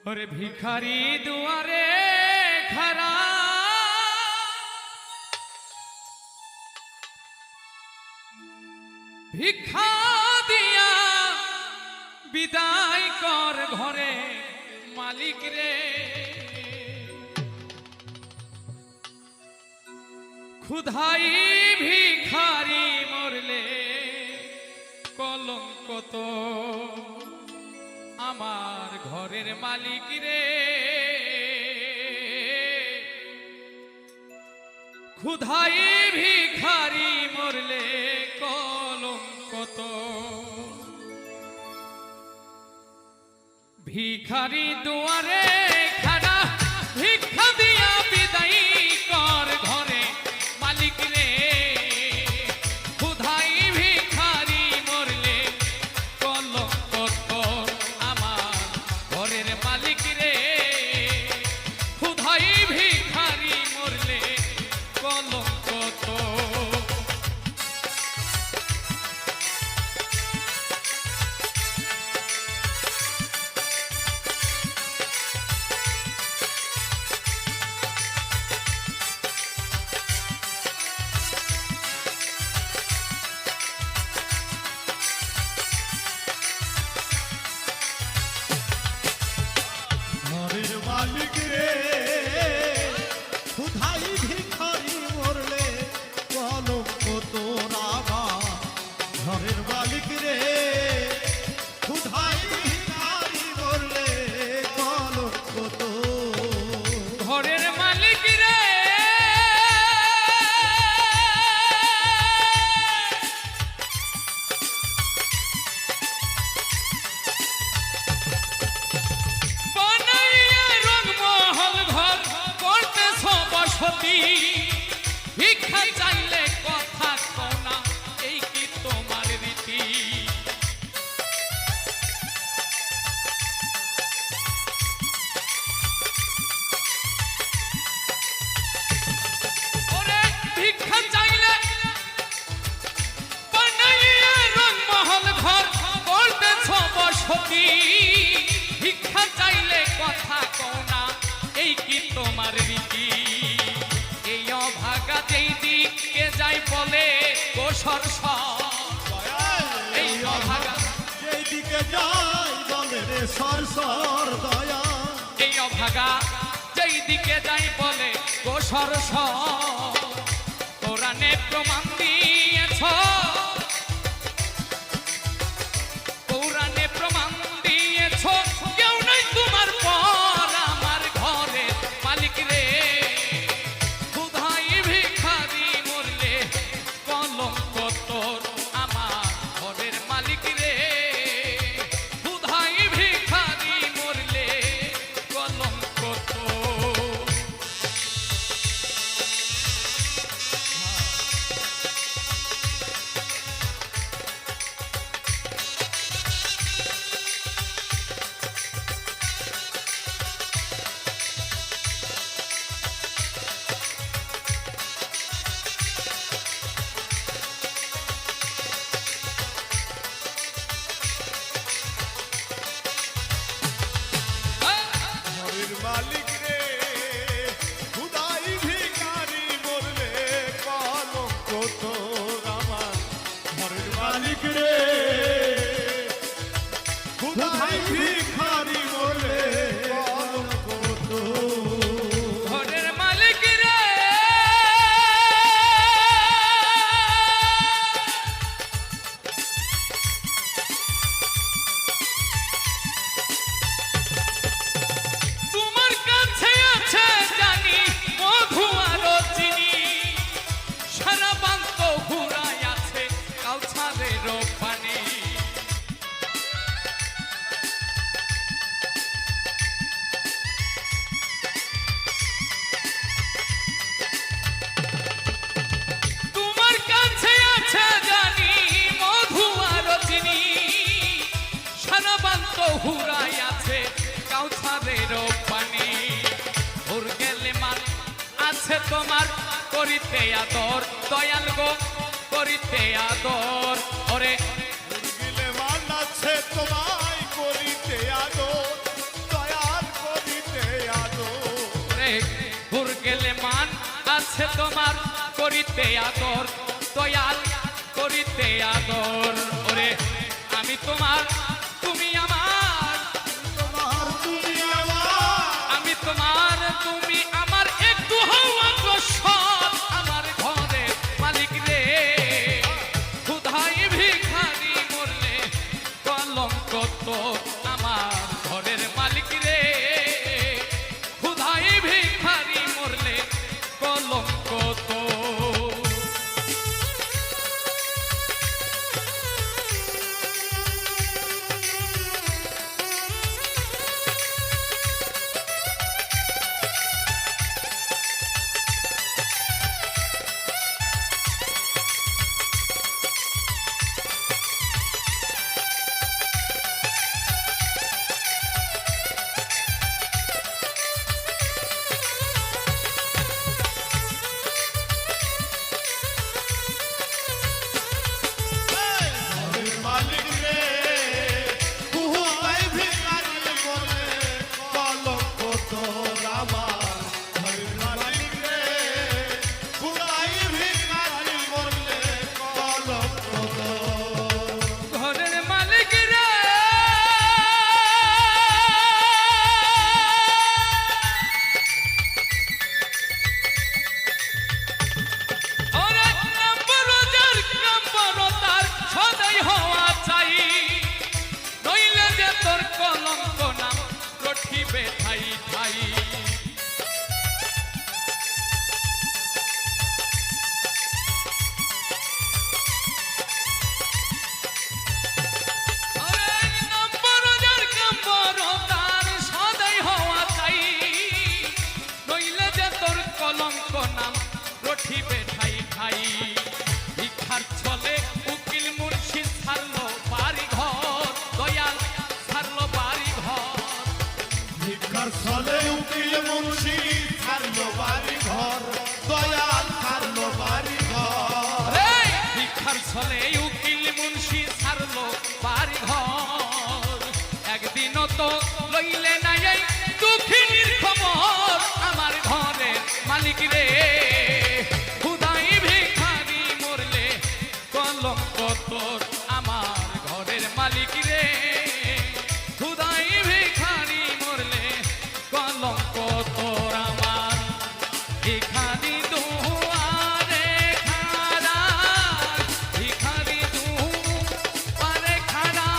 ওরে ভিখারি দুয়ারে খাড়া ভিক্ষা দিয়া বিদায় কর ঘরে মালিক রে ক্ষুধাই ভিখারি মরলে কলঙ্ক তো আমার ঘরের মালিক রে ক্ষুধাই ভিখারি মরলে কলঙ্ক তো ভিখারি দুয়ারে খাড়া ভিক্ষা দিয়া বিদায় কর ঘরে মালিক রে ক্ষুধাই ভিখারি মরলে কলঙ্ক তো আমার ঘরের মালিক রে ক্ষুধাই ভিখারি মরলে কলঙ্ক তো মালিক রে ক্ষুধাই ভিখারি মরলে কলঙ্ক তোর আমার ঘরের মালিক রে ক্ষুধাই ভিখারি মরলে কলঙ্ক তো ঘরের মালিক রে ভিক্ষা চাইলে কথা কও না এই কি তোমার রীতি ওরে ভিক্ষা চাইলে বানাইয়া রংমহল ঘর করতেছ বসতি ভিক্ষা চাইলে কথা কও না এই কি তোমার রীতি এই অভাগা যেই দিকে যাই বলে গোসর এই অভাগা যেই দিকে যাই বলে রে সর সর দয়া এই অভাগা যেই দিকে যাই বলে গোসর কোরআনে প্রমাণ দিয়েছ কোরআনে প্রমাণ দিয়েছ কেউ নাই তোমার পর আমার ঘরে মালিক রে তোর আমার ঘরের মালিক রে ক্ষুধাই ভিখারি মরলে কলঙ্ক তো মালিক রে ক্ষুধাই ভিখারি মরলে কলঙ্ক তোর আমার ঘরের মালিক রে ক্ষুধাই ভিখারি মরলে কলঙ্ক তোর ঘরের মালিক রে হুরাই আছে কাউসারের পানি ভোর গেলে মার আছে তোমার করিতে আদর দয়াল গো করিতে আদর ওরে গেলে মান আছে তোমায় করিতে আদর দয়াল আছে তোমার করিতে আদর, দয়াল করিতে আদর। ওরে আমি তোমার তুমি আমার, তুমি আমার, আমি তোমার তুমি আমার, একটু হও অগ্রসর আমার ঘরের মালিক রে। ক্ষুধাই ভিখারি মরলে কলঙ্ক তো আমার ঘরের মালিক রে। ক্ষুধাই ভিখারি মরলে কলঙ্ক তো। ঘরের মালিক রে, কুহুতাই ভিখারি বলে কলঙ্ক তোর আমার। ঘরের মালিক রে, কুহুতাই ভিখারি বলে কলঙ্ক তোর। ঘরের মালিক রে, ওরে নম্বরদার নম্বরদার সদাই হওয়া চাই, নইলে যে তোর কলঙ্ক নাম রঠিবে ঠাই ঠাই। ওরে নম্বরদার নম্বরদার সদাই হওয়া চাই, নইলে যে তোর কলঙ্ক নাম রঠিবে ঠাই ঠাই। ভিক্ষার ছলে উকিল মুন্সি ছাড়লো বাড়ি ঘর, দয়াল ছাড়লো বাড়ি ঘর। ভিক্ষার ছলে উকিল মুন্সি ছাড়লো বাড়ি ঘর, দয়াল ছাড়লো বাড়ি ঘর। রে ভিক্ষার ছলে উকিল মুন্সি ছাড়লো বাড়ি ঘর। একদিনও তো লইলে নাই এই দুঃখিনীর খবর আমার ঘরের মালিক রে। ক্ষুধাই ভিখারি মরলে কলঙ্ক তোর আমার ঘরের মালিক রে। ক্ষুধাই ভিখারি মরলে কলঙ্ক তোর আমার। ভিখারি দুয়ারে খাড়া, ভিখারি দুয়ারে খাড়া,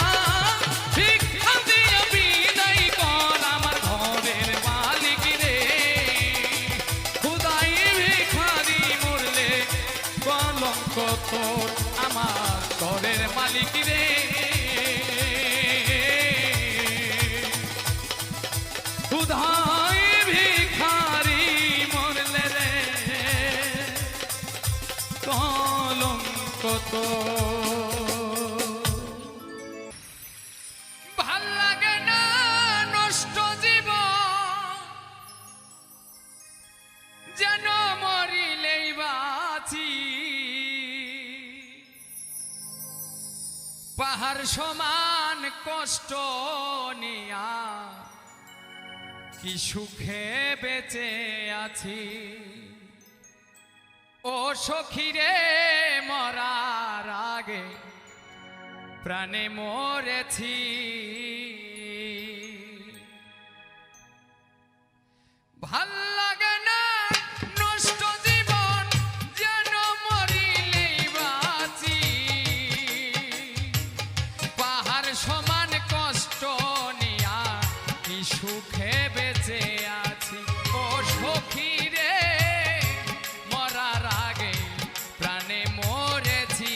ভিক্ষা দিয়ে বিদায় কর আমার ঘরের মালিক রে। ক্ষুধাই ভিখারি মরলে কলঙ্ক তোর আমার ঘরের মালিক রে। ক্ষুধাই ভিখারি মরলে রে কলঙ্ক তোর। ভাল লাগে না নষ্ট জীবন, যেন মরিলেই বাঁচি। পাহাড় সমান কষ্ট নিয়া কি সুখে বেঁচে আছি। ও সখীরে মরার আগে প্রাণে মরেছি। ভাল লাগে না নষ্ট জীবন, যেন মরিলেই বাঁচি। পাহাড় সমান কষ্ট নিয়া কি সুখে বেঁচে আছি। ও সখী রে মরার আগে প্রাণে মরেছি।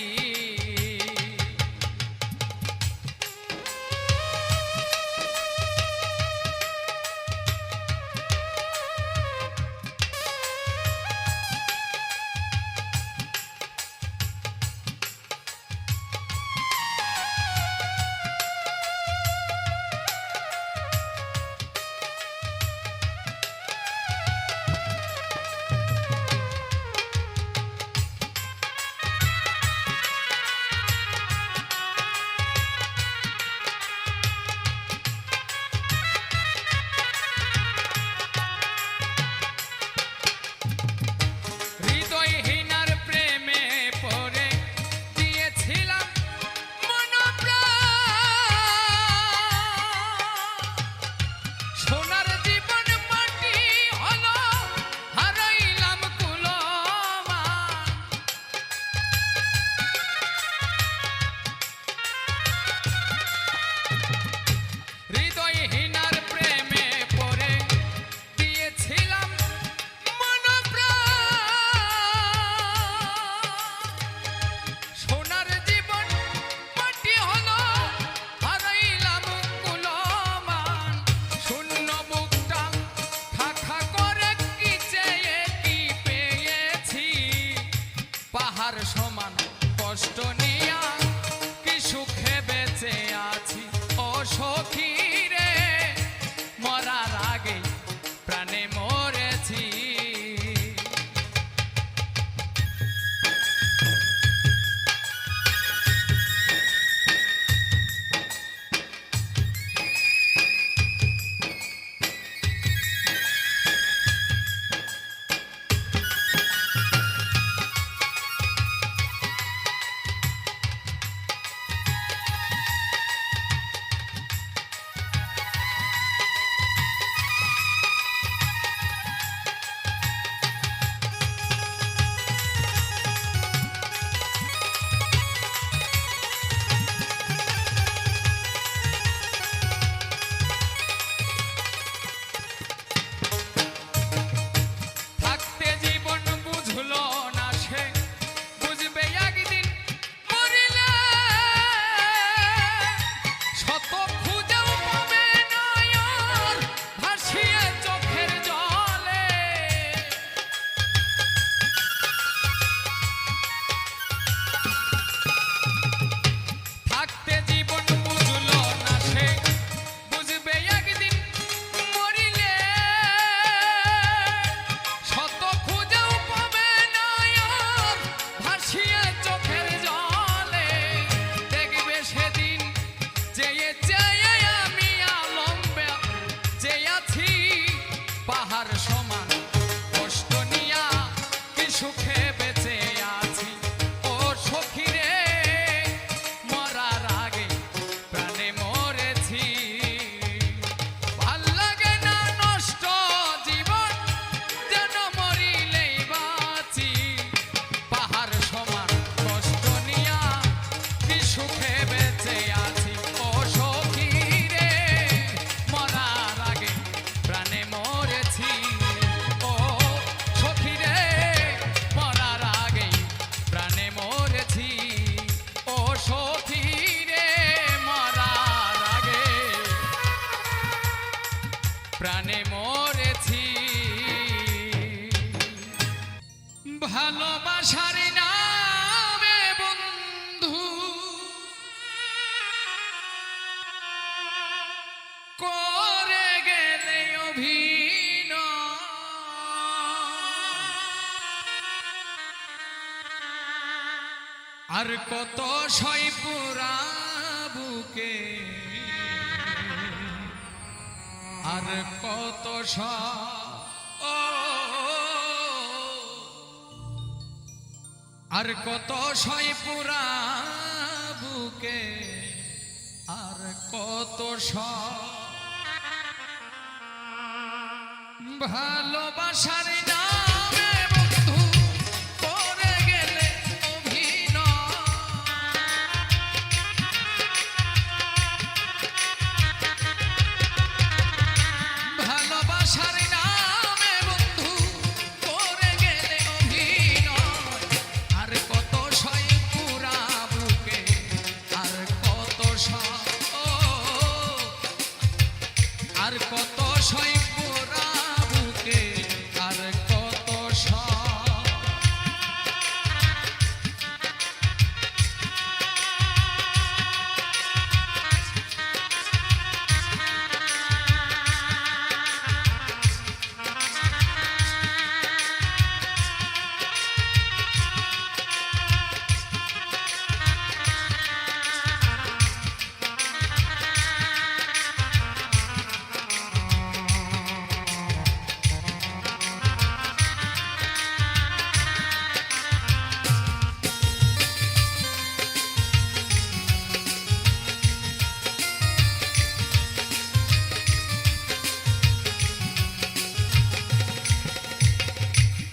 প্রাণে মরেছি ভালোবাসার নামে বন্ধু করে গেলে অভিনয় আর কত সই পুরা বুকে আর কত আর কত সই পুরা বুকে আর কত ভালোবাসার নামে বন্ধু করে গেলে অভিনয় ভালোবাসার নামে বন্ধু করে গেলে অভিনয় আর কত সই পুরা বুকে আর কত আর কত সই পুরা বুকে আর কত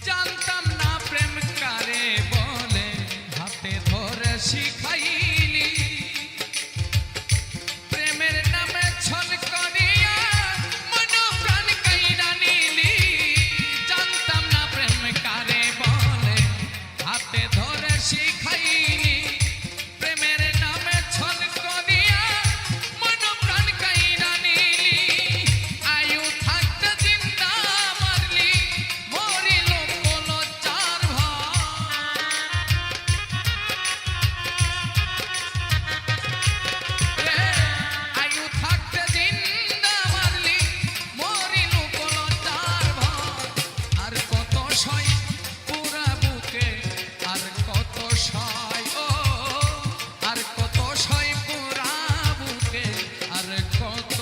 জানতাম না প্রেম কারে বলে হাতে ধরে শিখাইলি প্রেমের নামে ছল করিয়া মন প্রাণ কাইরা নিলি জানতাম না প্রেম কারে বলে হাতে ধরে শিখাইলি প্রেমের নামে ছল করিয়া মন প্রাণ কাইরা নিলি আয়ু থাকতে জিন্দা মারলি মরিল কোনো চার আয়ু থাকতে জিন্দা মারলি মরিল কোনো চার আর কত সই পুরা বুকে আর কত সই আর কত সই পুরা বুকে আর কত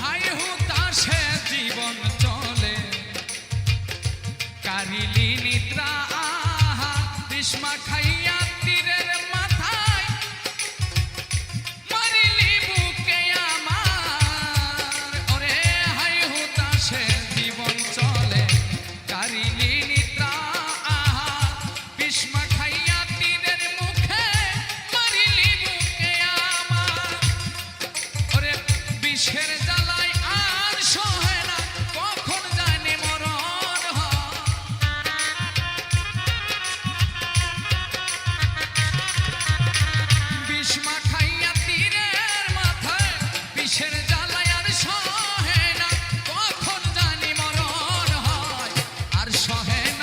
হাই হুতাশে জীবন চলে কারিলি নিদ্রা আহা বিষ্মা খাইয়া তীরের মাথায় মারিলি বুকে আমার ওরে হাই হুতাশে জীবন চলে কারিলি নিদ্রা আহা বিষ্মা খাইয়া তীরের মুখে মারিলি বুকে আমার ওরে বিষের জ্বালায় আর সহে না কখন জানি মরণ বিষ মাখাইয়া তীরের মাথায় বিষের জ্বালায় আর সহে না কখন জানি মরণ হয় আর সহে না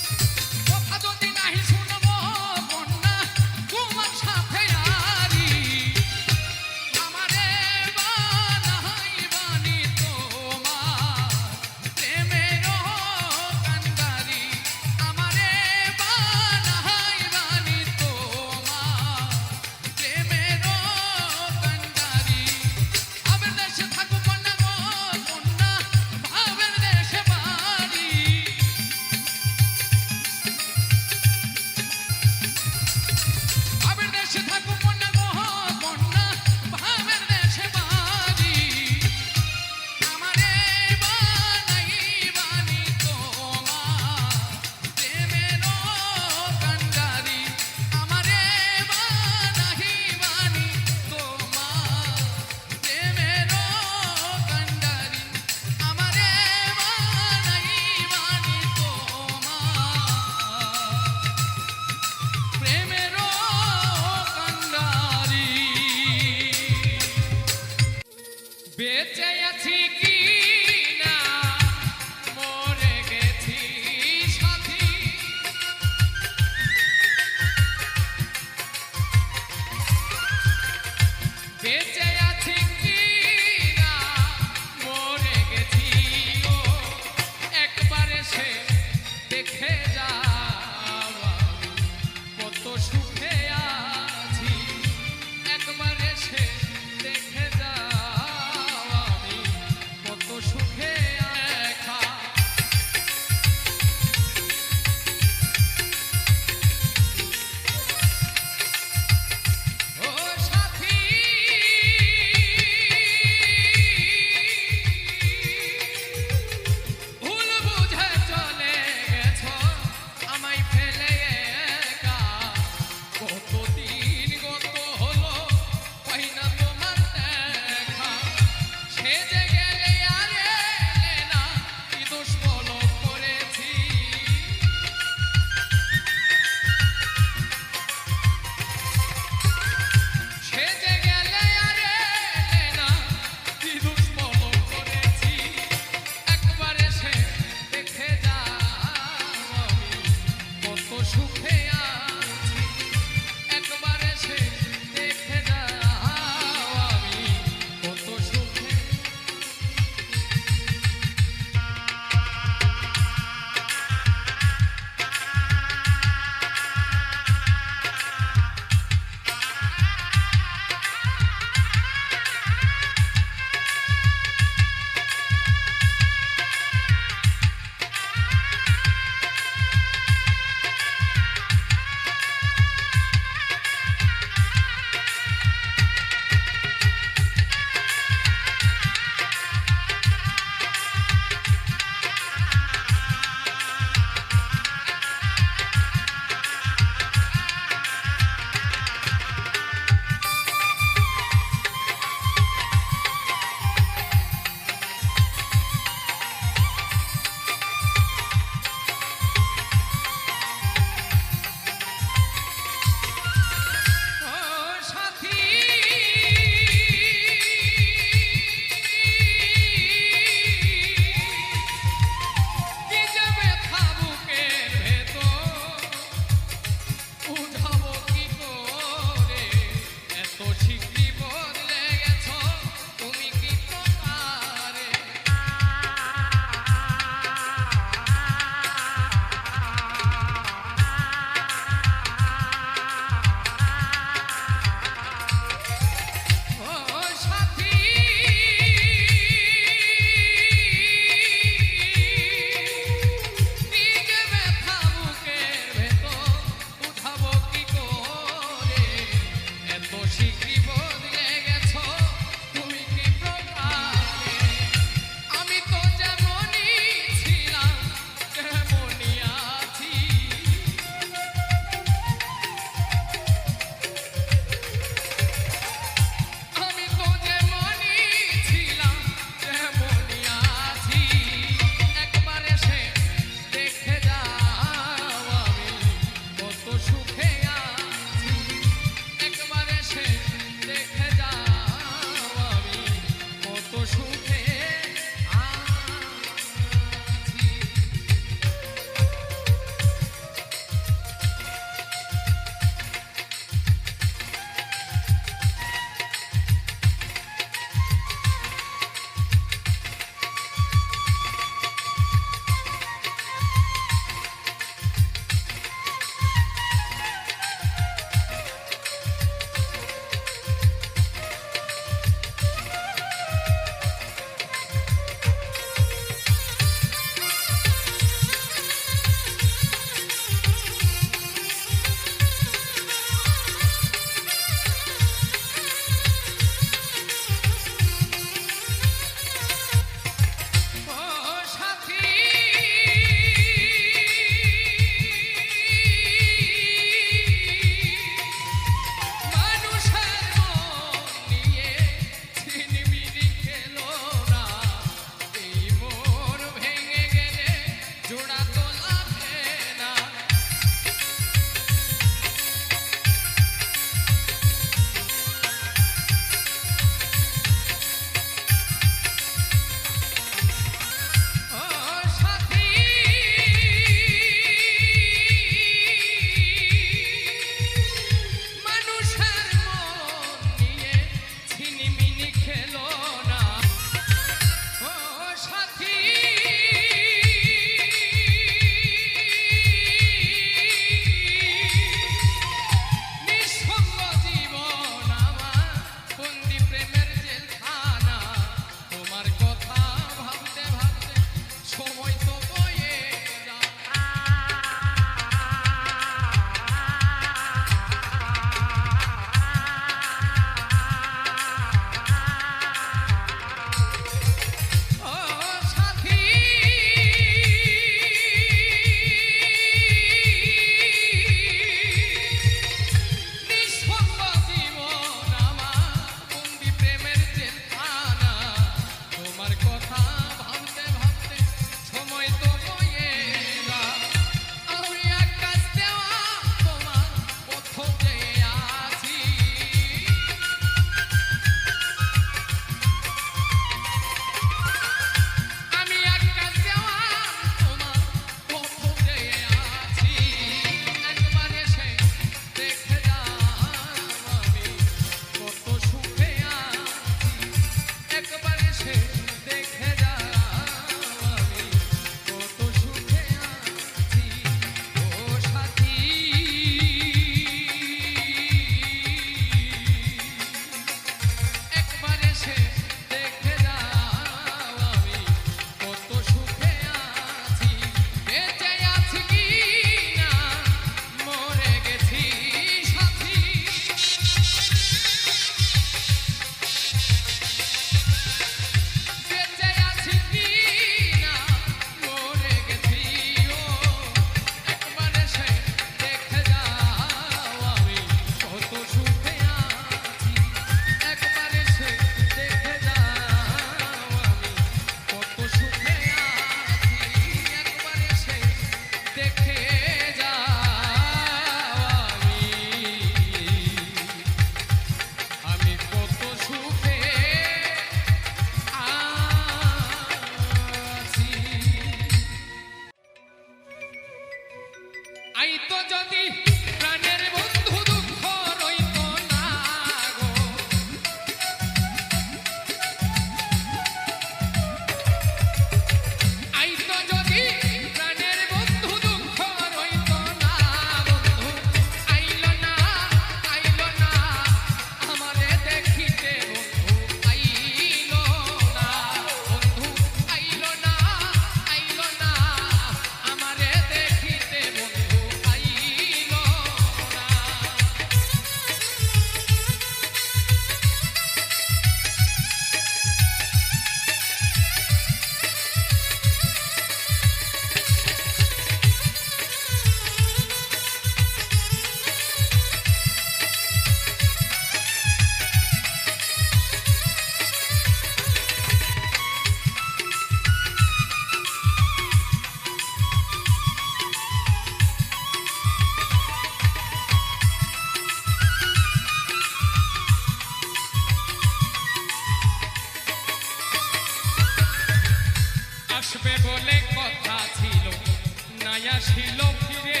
আসিল ফিরে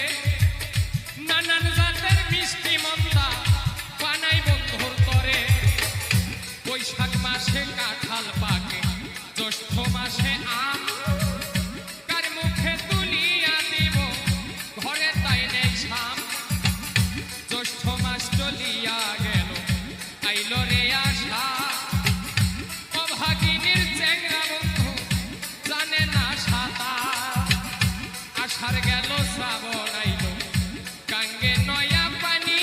নানান জাতের মিষ্টি মন্দা বানাই বন্ধুর তরে বৈশাখ মাসে কাঁঠাল পাকে জ্যৈষ্ঠ মাসে আম কার মুখে তুলিয়া দিব ঘরে তাই নেই ছাম জ্যৈষ্ঠ মাস চলিয়া গেল আইল রে আশা অভাগিনীর চেংরা বন্ধু জানে না সাঁতার আষাঢ় গেল শ্রাবণ আইল গাঙ্গে নয়া পানি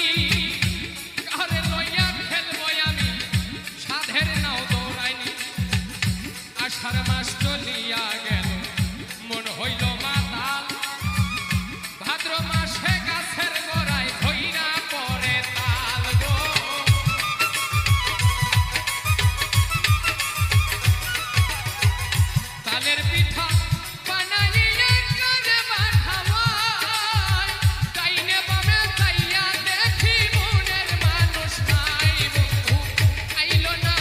ঘরে লইয়া খেলবো আমি সাধের নাও দৌড়াইনি আষাঢ় মাস চলিয়া গেল মন হইল মাতাল ভাদ্র মাসে গাছের গোড়ায় ধইরা পড়ে তাল গো তালের পিঠা বানাইয়া কাজে পাঠাওয়াই ডাইনে বামে চাইয়া দেখি মনের মানুষ নাই বন্ধু আইলো না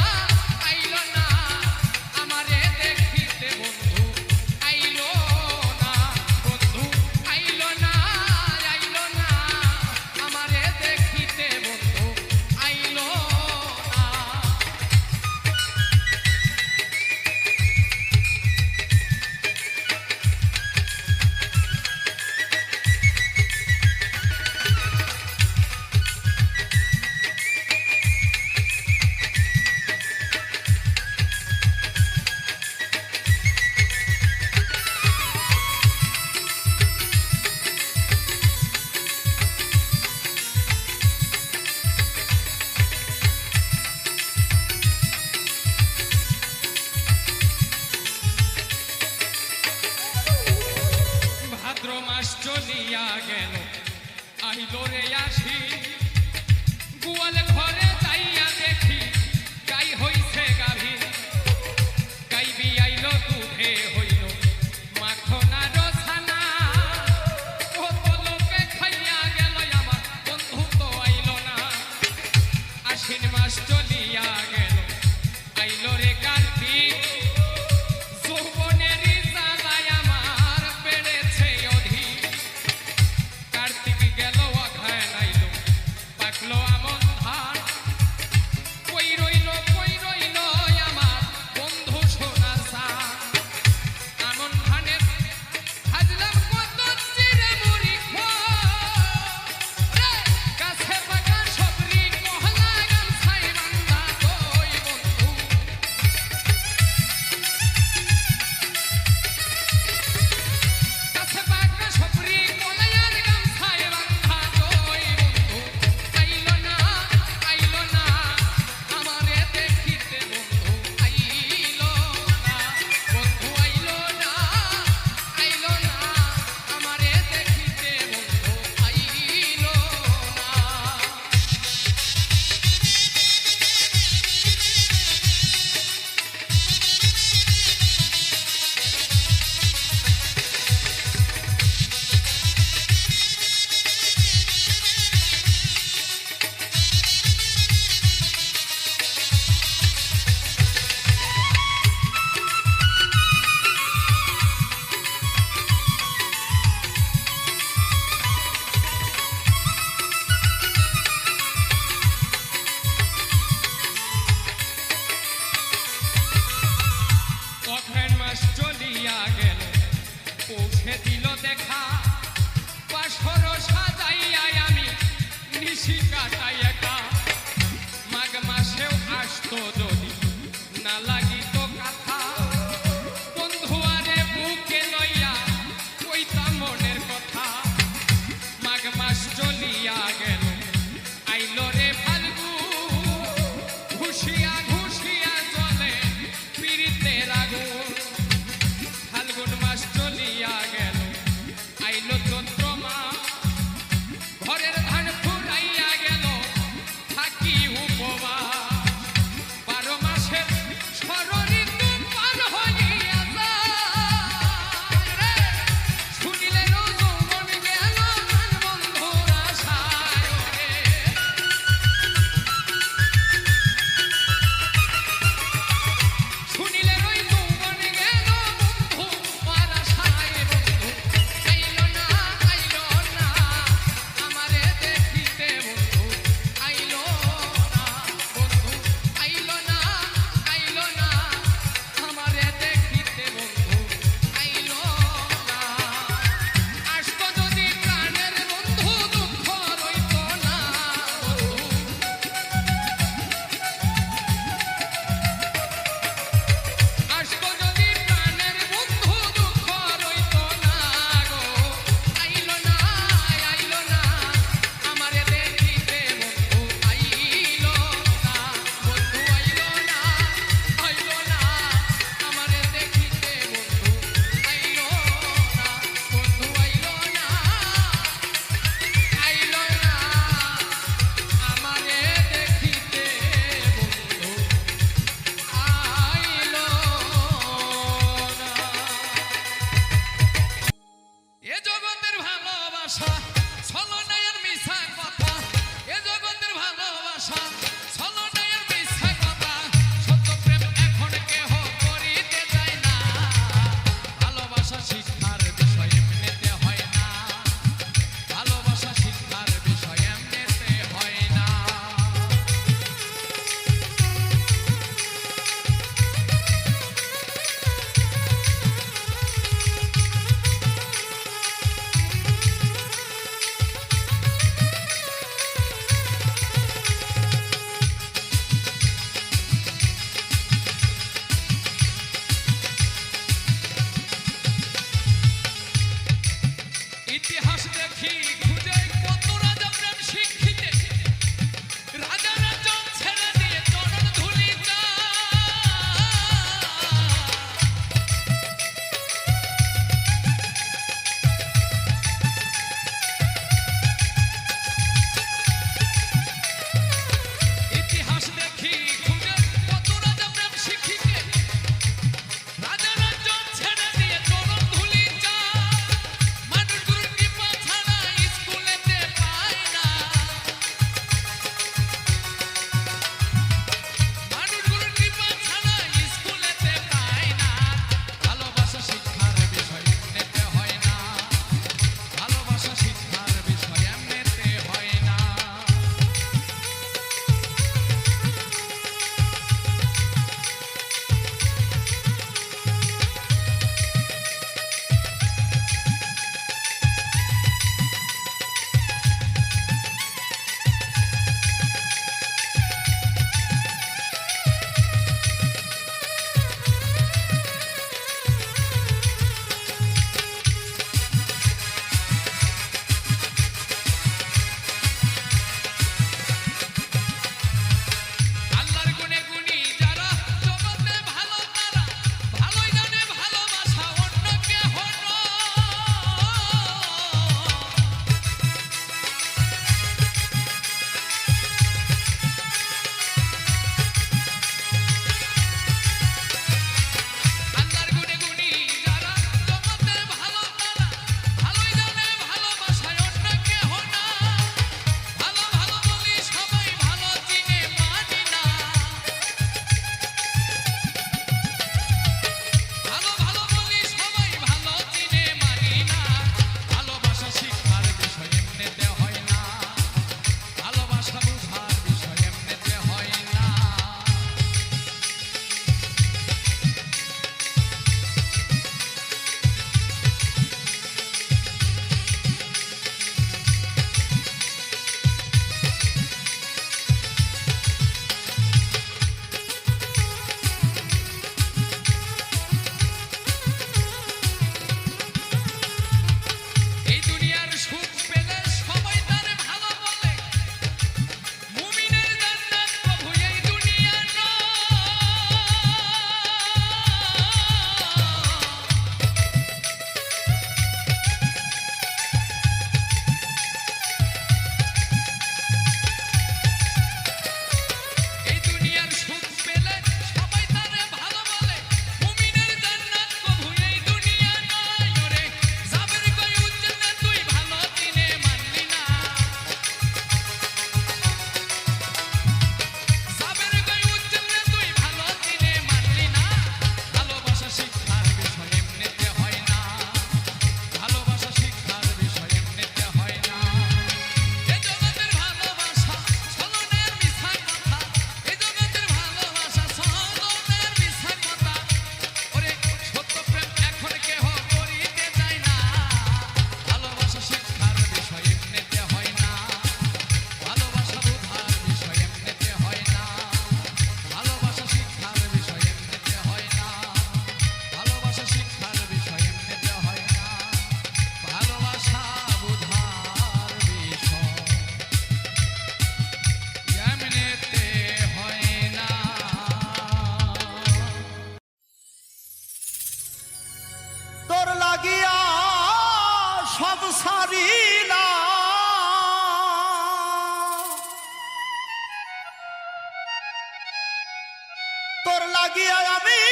আমারে দেখিতে বন্ধু আইলো না বন্ধু আইলো না আমারে দেখিতে বন্ধু আইলো না ভাদ্র মাস চলিয়া গেল আইল রে আসি গোয়াল ঘরে যাইয়া দেখি গাই হইছে গাভী গাই বিয়াইল দুধে হইল মাখন আর ছানা কত লোকে খাইয়া গেল আমার বন্ধু তো আইল না আশ্বিন মাস চলিয়া গেল আইল রে কার্তিক যৌবনেরই জ্বালায় আমার বেড়েছে অধিক কার্তিক গেল অঘায় নাইল পাকলো আমন ধান কই রইল আমার বন্ধু সোনা সান আমন ধানের হাজলাম কত চিরে মুড়ি খোরে গাছে পাকা সবরি কহলা গামছাই বান্ধা কই বন্ধু গাছে পাকা সবরি কলায়ার গামছাই বান্ধা কই বন্ধু আইলো না আমারে দেখিতে বন্ধু আইলো না বন্ধু আইলো না আমারে দেখিতে বন্ধু আইলো না অঘ্রাণ মাস চলিয়া গেল পৌঁছে দিল দেখা বাসর সাজাইয়া আমি নিশি কাটাই একা মাঘ মাসেও আসতো যদি না লাগিত কথা বন্ধু আরে বুকে লইয়া কইতাম মনের কথা মাঘ মাস চলিয়া গেল আইলো রে ফাল্গু ঘুষিয়া জলে পীড়িতের আগুন ফাল্গুন মাস চলিয়া গেল আইলো চৈত্র মাস ঘরের ধান ফুরাইয়া গেল লাগিয়া আমি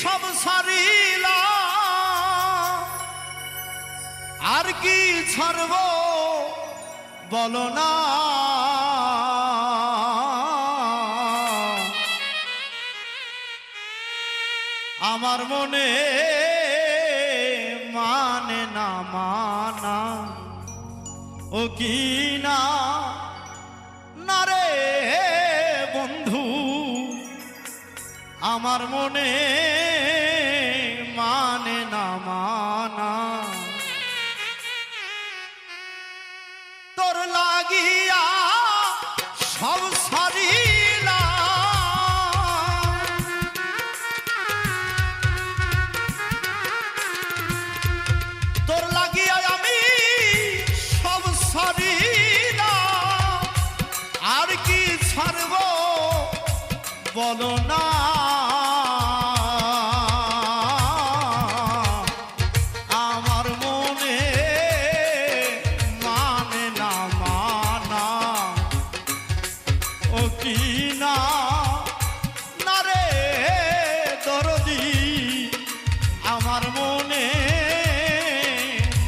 সব সারিলাম, আর কি ছাড়ব বলো না। আমার মনে মানে না মানা, ও কি না না রে বন্ধু, আমার মনে মানে না মানা। তোর লাগিয়া সব সারিলাম, তোর লাগিয়া আমি সব সারিলাম, আর কি ছাড়ব বলো না। আমার মনে মানে না মানা, ও কি না না রে দরদি, আমার মনে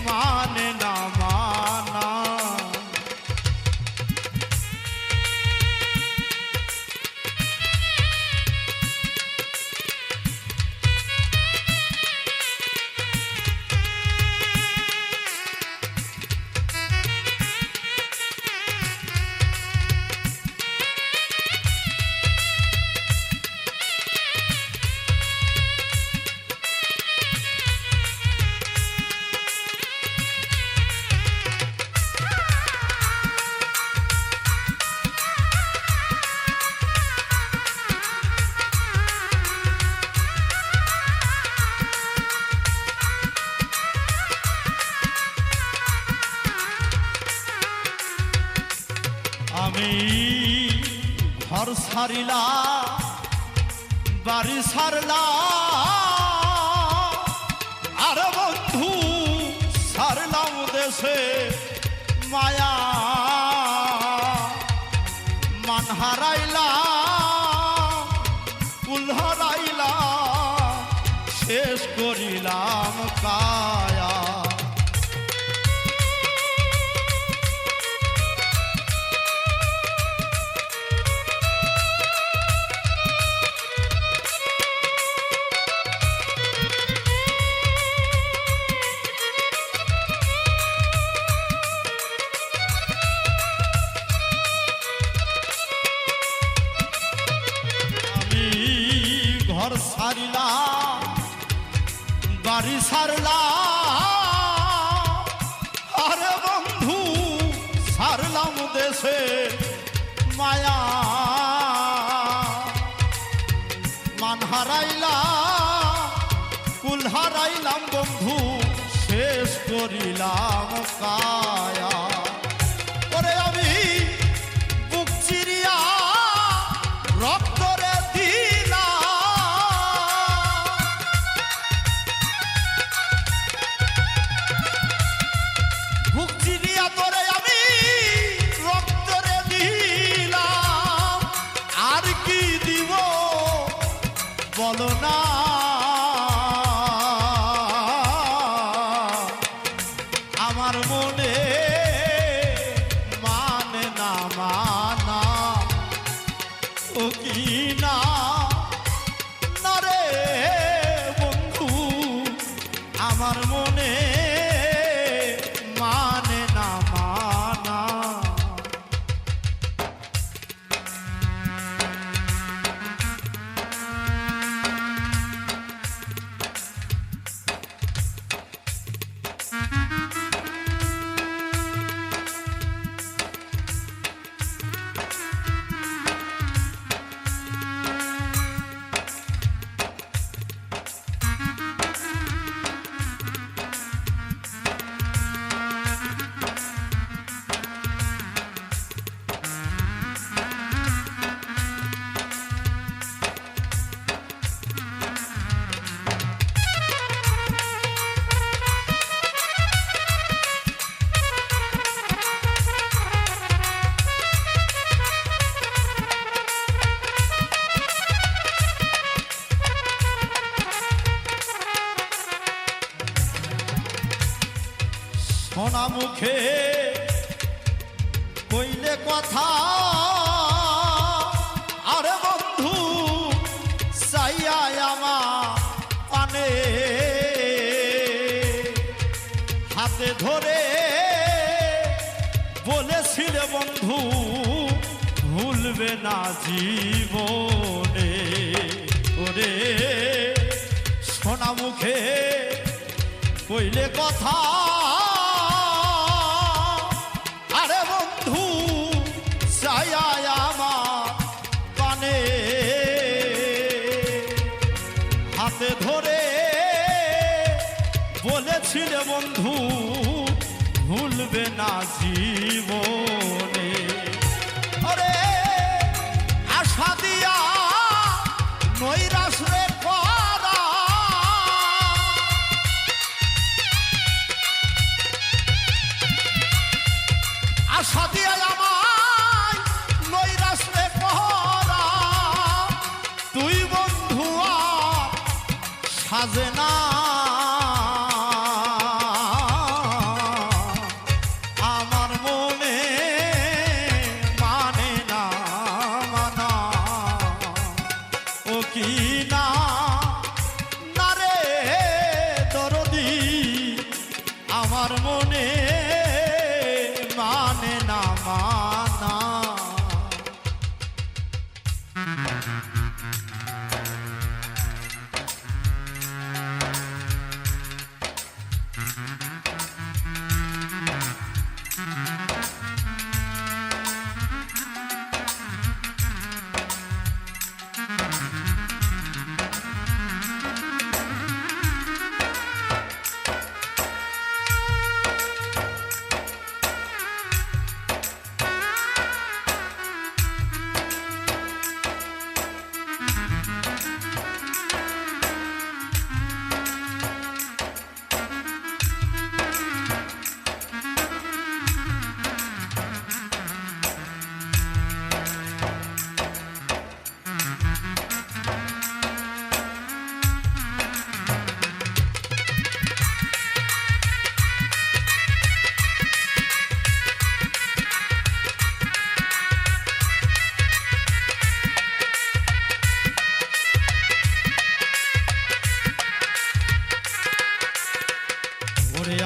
মানে না মানা। আমি ঘর সারিলা বাড়ি সারলা, আর বন্ধু সারলাম দেশে মায়া, মান হারাইলা কুল হারাইলা, শেষ করিলাম কায়া। ঘর সারিলা বাড়ি সারলা, আরে বন্ধু সারলাম দেশে মায়া, মান হারাইলা কুল হারাইলাম বন্ধু, শেষ করিলাম কায়া। ওরে আমি বুক চিরিয়া রক্ত রে বলো না। আমার মনে মানে না মানা, ও কি না না রে বন্ধু, আমার মনে মানে না মানা। সোনা মুখে কইলে কথা আরে বন্ধু চাইয়া আমার পানে হাতে ধরে বলেছিলে বন্ধু ভুলবে না জীবনে ওরে সোনা মুখে কইলে কথা আরে বন্ধু চাইয়া আমার পানে হাতে ধরে বলেছিলে বন্ধু ভুলবে না জীবনে আরে আশা দিয়া নৈরাশ রে করা আশা দিয়া আমায় নৈরাশ রে করা তুই বন্ধু সাজে না আমার মনে মানে না মানা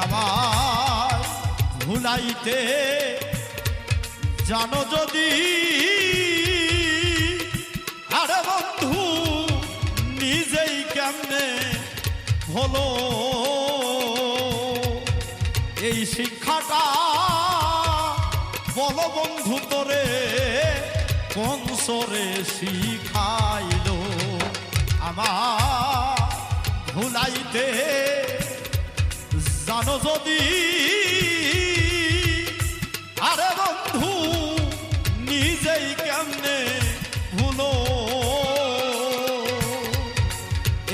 আমায় ভুলাইতে জানো যদি আরে বন্ধু নিজেই কেমনে হলো এই শিক্ষাটা বলো বন্ধু তোরে কোন সরে শিখাইলো আমার ভুলাইতে জানো যদি আরে বন্ধু নিজেই কেমনে ভুলো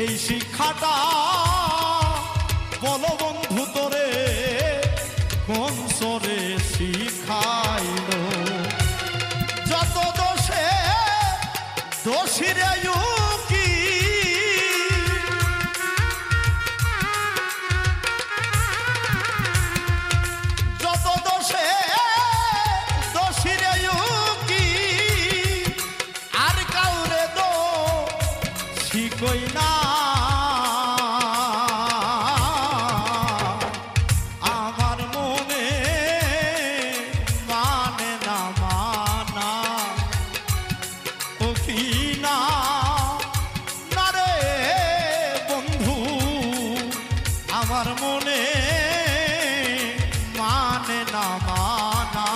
এই শিক্ষাটা বলো বন্ধু তোরে কোন সরে শিখাইলো যত দোষে দোষীরে কই না আমার মনে মানে না মানা ও কি না না রে বন্ধু আমার মনে মানে না মানা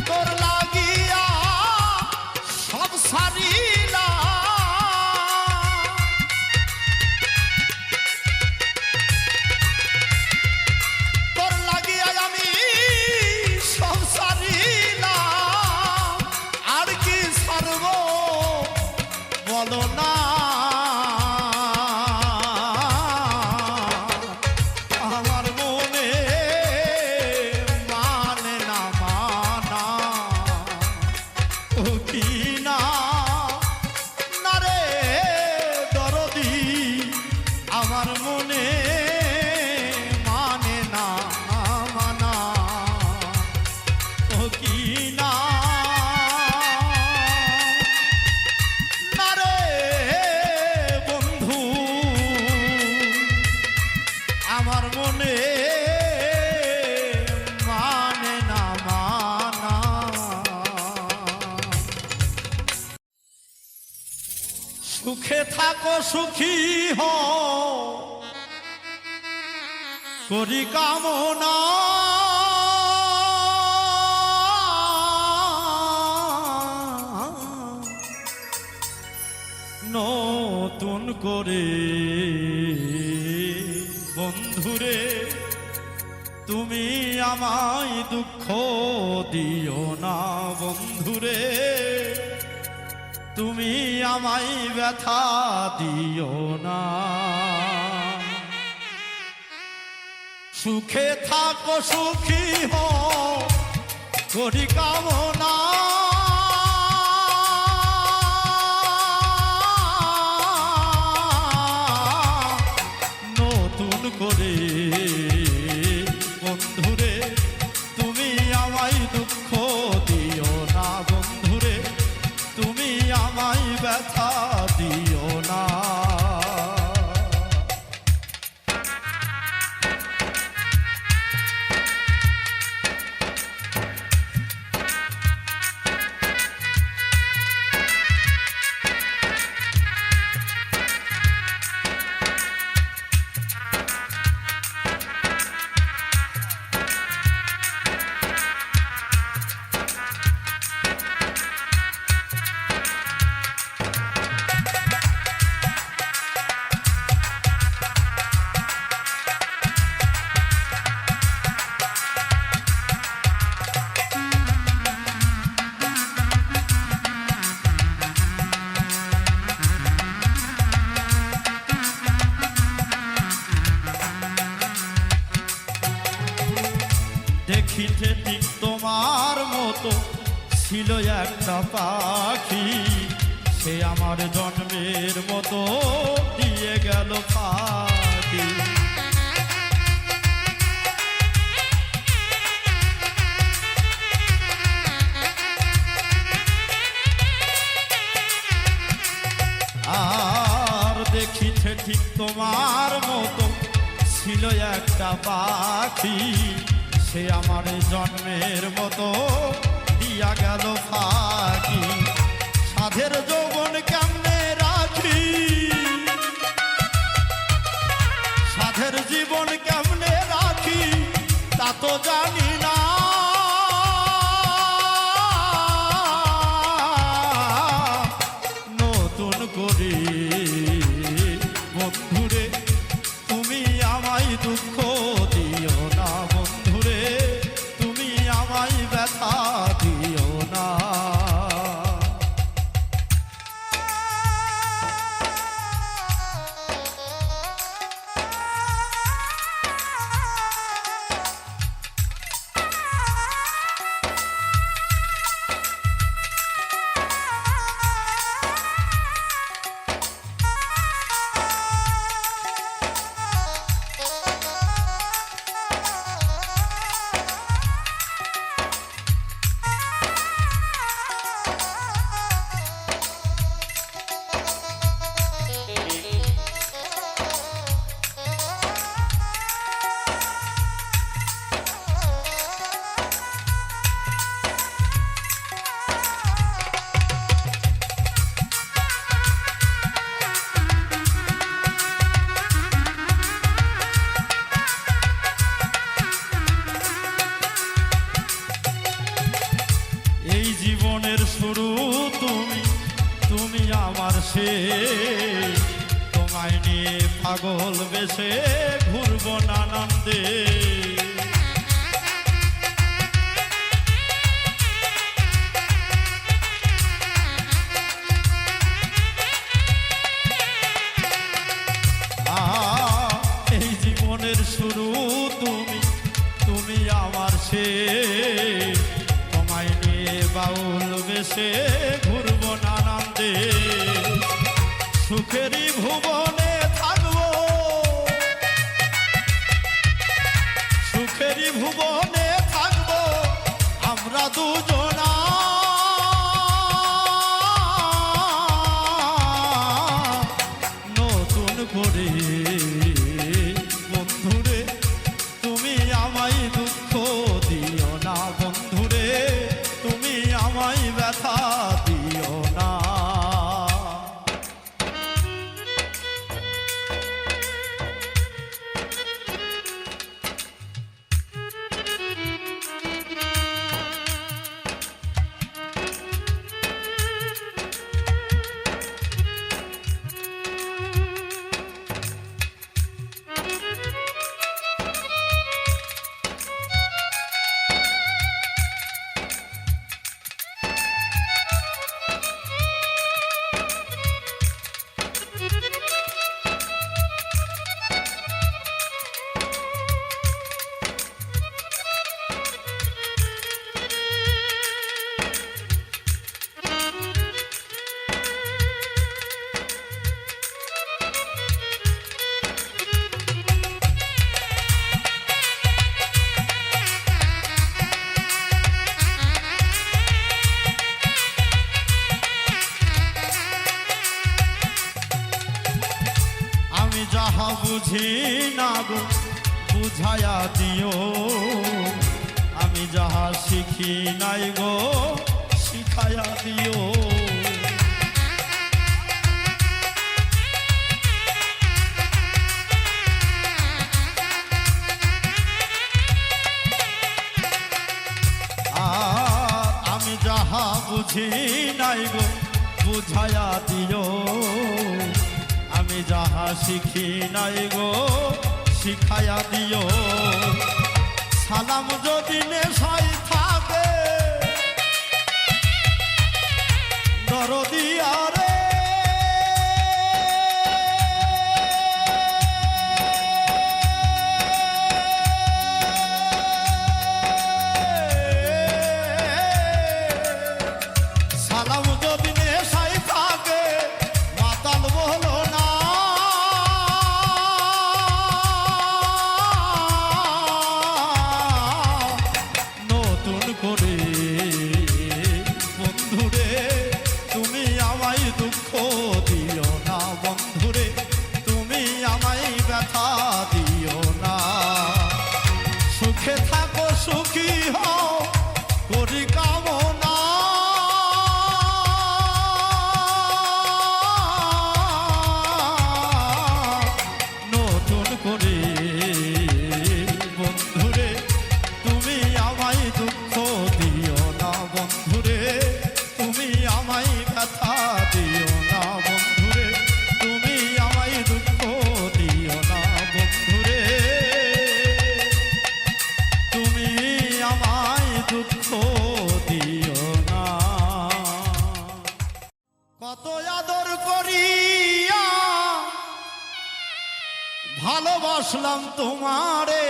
তোর লাগিয়া সব সারিলা বলো না আমার মনে মানে না মানা ও কি না না রে দরদি আমার মনে মানে না সুখে থাকো সুখী হও করি কামনা নতুন করে বন্ধুরে তুমি আমায় দুঃখ দিও না বন্ধুরে তুমি আমায় ব্যথা দিও না সুখে থাকো সুখী হও করি কামনা নতুন করে বন্ধুরে তুমি আমায় দুঃখ দিও না বন্ধুরে তুমি আমায় ব্যথা দিও না দেখিতে ঠিক তোমার মতো ছিল একটা পাখি সে আমার জন্মের মতো দিয়ে গেল পাখি আর দেখিতে ঠিক তোমার মতো ছিল একটা পাখি সে আমার জন্মের মতো দিয়া গেল ফাঁকি সাধের যৌবন কেমনে রাখি সাধের জীবন কেমনে রাখি তা তো জানি না নতুন করে বন্ধুরে তুমি আমায় দুঃখ দিও না বন্ধুরে তুমি আমায় ব্যথা দিও না জীবনের শুরু তুমি তুমি আমার শেষ তোমায় নিয়ে পাগল বেশে ঘুরবো নানান্দে এই জীবনের শুরু তুমি তুমি আমার শেষ বাউল বেশে ঘুরবো নানান্দে সুখেরই ভুবনে থাকবো সুখেরই ভুবনে থাকবো আমরা দুজনা নতুন করে বন্ধুরে তুমি আমায় দুঃখ দিও না বন্ধুরে তুমি আমায় ব্যথা দিও না বুঝি না গো বুঝায়া দিও, আমি যাহা শিখি নাই গো শিখায়া দিও। আমি যাহা বুঝি নাই গো বুঝায়া দিও, আমি যাহা শিখি নাই গো শিখায়া দিও। সালাম যদি নেশাই থাকে দরদি আরে সালাম যদি নেশাই থাকে মাতাল বলো না, নতুন করে বন্ধুরে তুমি আমায় দুঃখ দিও না, বন্ধুরে তুমি আমায় ব্যথা দিও না। সুখে থাকো সুখী হও করি কামনা, নতুন করে বন্ধুরে তুমি আমায় দুঃখ দিও না, বন্ধুরে তুমি আমায় ব্যথা দিও না, বন্ধুরে তুমি আমায় দুঃখ দিও না, বন্ধুরে তুমি আমায় দুঃখ দিও না। কত আদর করিয়া ভালোবাসলাম তোমারে,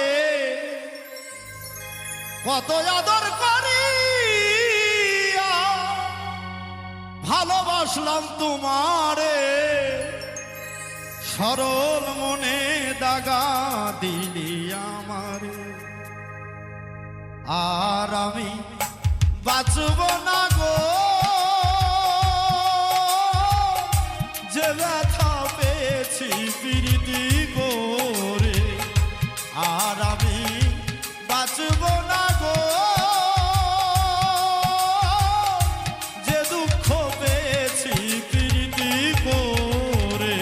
কত আদর করিয়া ভালোবাসলাম তোমারে, সরল মনে দাগা দিলি আমারে। আর আমি বাঁচব না গো যে ব্যথা পেয়েছি প্রীতি করে, আর আমি বাঁচব না গো যে দুঃখ পেয়েছি প্রীতি করে।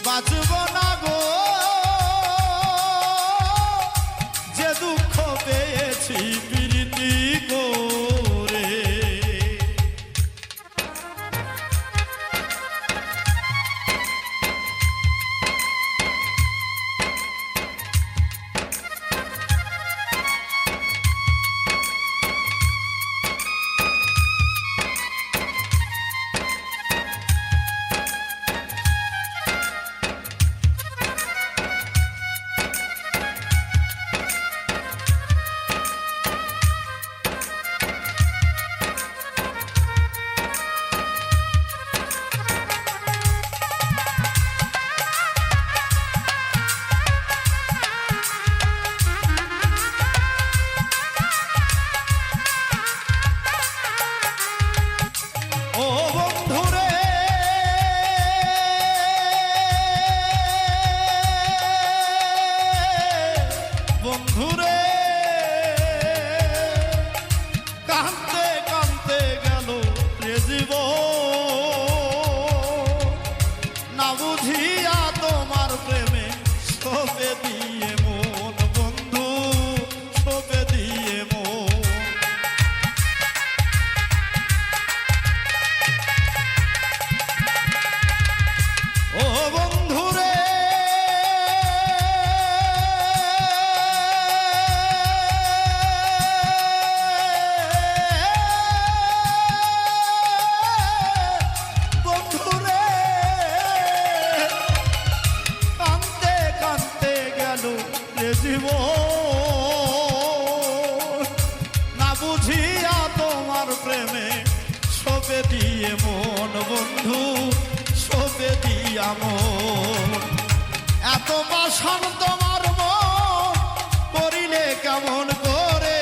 বাঁচব না গো যে দুঃখ না বুঝিয়া তোমার প্রেমে সবে দিয়ে মন বন্ধু সবে দিয়ে মন ও বন্ধু রে বন্ধু রে কাঁদতে কাঁদতে গেল রে জীবন না বুঝিয়া তোমার প্রেমে সবে দিয়ে মন বন্ধু সবে দিয়া মন এত বাসন তোমার মন করিলে কেমন করে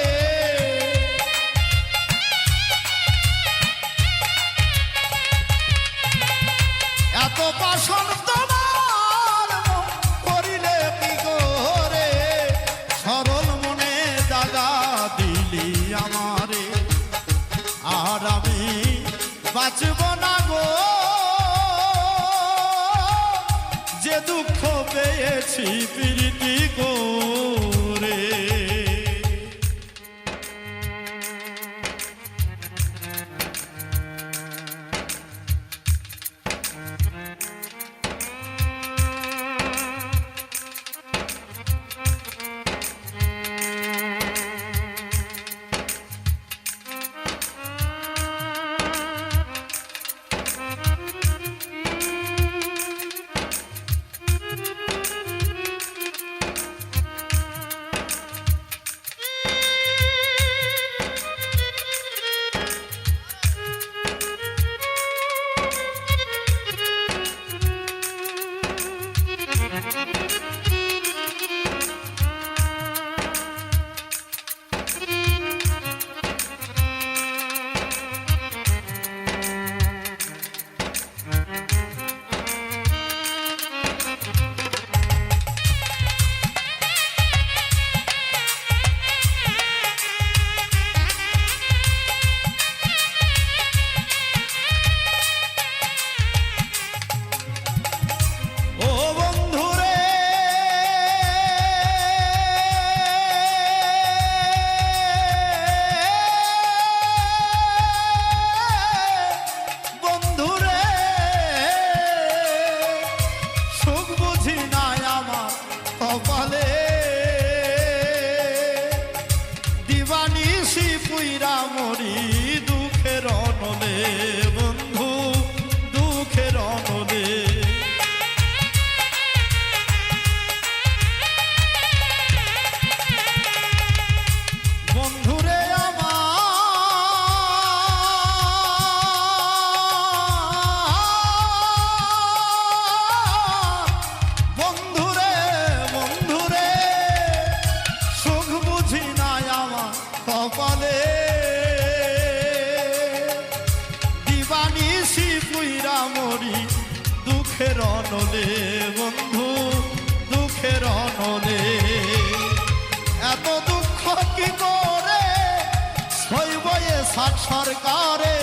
এত বাসন তোমার মন করিলে কি করে সরল মনে দাগা দিলি আমারে আর আমি বাঁচব না গো যে দুঃখ পেয়েছি প্রীতি করে কপালে দিবানিশি পুইরা মরি দুঃখের অনলে বন্ধু দুঃখের অনলে বন্ধুরে কপালে দিবানিশি পুইরা মরি দুঃখের অনলে বন্ধু দুঃখের অনলে এত দুঃখ কি করে সইব এ সরকারে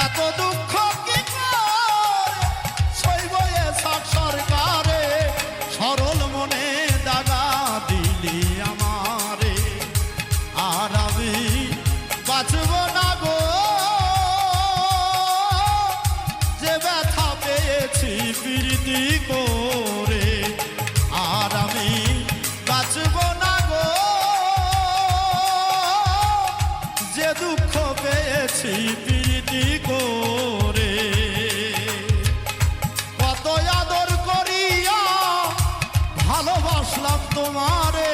এত দুঃখ কি করে সইব এ সরকারে সরল মনে দাগা দিলি আমারে আর আমি বাঁচব না গো যে ব্যথা পেয়েছি প্রীতি করে আর আমি বাঁচব না গো যে দুঃখ পেয়েছি প্রীতি করে কত আদর করিয়া ভালোবাসলাম তোমারে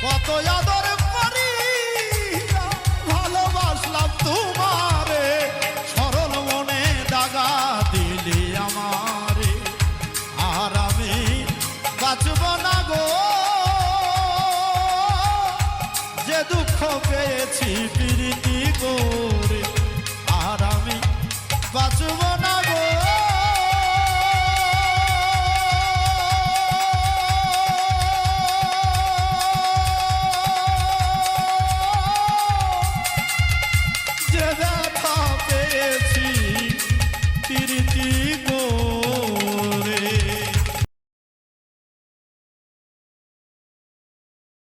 কত আদর করিয়া ভালোবাসলাম তোমারে সরল মনে দাগা দিলি আমারে আর আমি বাঁচব না গো যে দুঃখ পেয়েছি প্রীতি করে আর আমি বাঁচব